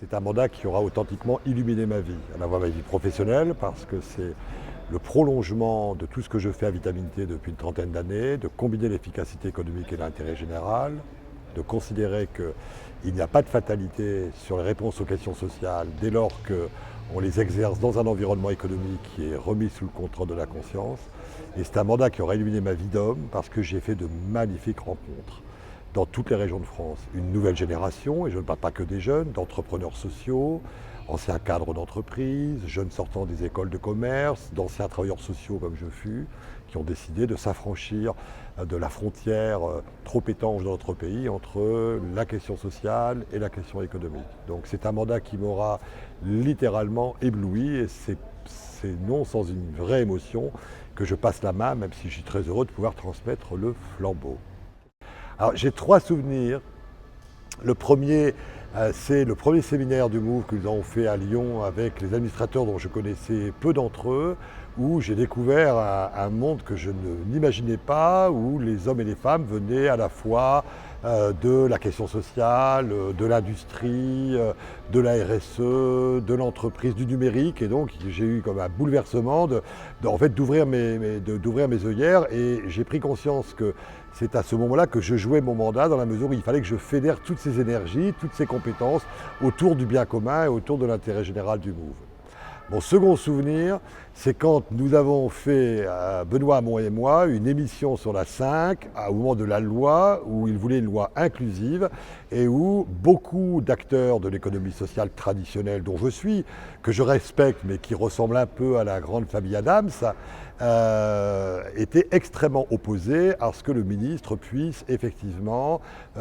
C'est un mandat qui aura authentiquement illuminé ma vie. À la fois ma vie professionnelle, parce que c'est le prolongement de tout ce que je fais à Vitamine T depuis une trentaine d'années, de combiner l'efficacité économique et l'intérêt général, de considérer qu'il n'y a pas de fatalité sur les réponses aux questions sociales dès lors qu'on les exerce dans un environnement économique qui est remis sous le contrôle de la conscience. Et c'est un mandat qui aura illuminé ma vie d'homme parce que j'ai fait de magnifiques rencontres dans toutes les régions de France. Une nouvelle génération, et je ne parle pas que des jeunes, d'entrepreneurs sociaux, anciens cadres d'entreprise, jeunes sortant des écoles de commerce, d'anciens travailleurs sociaux comme je fus, qui ont décidé de s'affranchir de la frontière trop étanche dans notre pays entre la question sociale et la question économique. Donc c'est un mandat qui m'aura littéralement ébloui et c'est non sans une vraie émotion que je passe la main, même si je suis très heureux de pouvoir transmettre le flambeau. Alors j'ai trois souvenirs. Le premier, c'est le premier séminaire du MOVE que nous avons fait à Lyon avec les administrateurs dont je connaissais peu d'entre eux, où j'ai découvert un monde que je n'imaginais pas, où les hommes et les femmes venaient à la fois de la question sociale, de l'industrie, de la RSE, de l'entreprise, du numérique. Et donc j'ai eu comme un bouleversement d'ouvrir mes œillères, et j'ai pris conscience que c'est à ce moment-là que je jouais mon mandat, dans la mesure où il fallait que je fédère toutes ces énergies, toutes ces compétences autour du bien commun et autour de l'intérêt général du MOVE. Mon second souvenir, c'est quand nous avons fait, Benoît Hamon et moi, une émission sur la 5, au moment de la loi, où il voulait une loi inclusive, et où beaucoup d'acteurs de l'économie sociale traditionnelle, dont je suis, que je respecte, mais qui ressemble un peu à la grande famille Adams, étaient extrêmement opposés à ce que le ministre puisse effectivement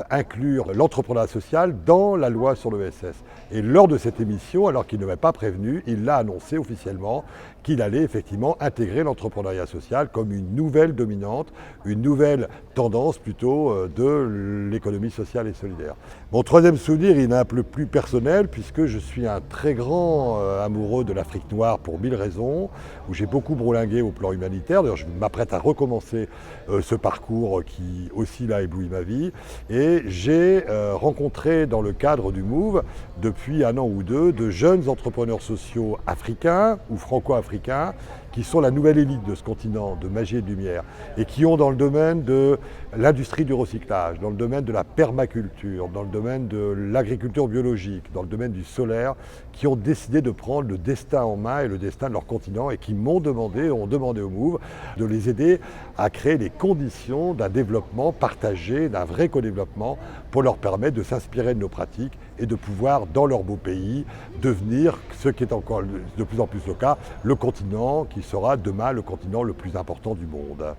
inclure l'entrepreneuriat social dans la loi sur l'ESS. Et lors de cette émission, alors qu'il ne m'avait pas prévenu, il l'a annoncé officiellement qu'il allait effectivement intégrer l'entrepreneuriat social comme une nouvelle dominante, une nouvelle tendance plutôt de l'économie sociale et solidaire. Mon troisième souvenir, il est un peu plus personnel, puisque je suis un très grand amoureux de l'Afrique noire pour 1000 raisons, où j'ai beaucoup bourlingué au plan humanitaire. D'ailleurs, je m'apprête à recommencer ce parcours qui aussi l'a ébloui ma vie. Et j'ai rencontré dans le cadre du MOVE, depuis un an ou deux, de jeunes entrepreneurs sociaux africains ou franco-africains qui sont la nouvelle élite de ce continent de magie et de lumière, et qui ont dans le domaine de l'industrie du recyclage, dans le domaine de la permaculture, dans le domaine de l'agriculture biologique, dans le domaine du solaire, qui ont décidé de prendre le destin en main et le destin de leur continent, et qui ont demandé au MOVE de les aider à créer les conditions d'un développement partagé, d'un vrai co-développement, pour leur permettre de s'inspirer de nos pratiques et de pouvoir, dans leur beau pays, devenir, ce qui est encore de plus en plus le cas, le continent qui sera demain le continent le plus important du monde.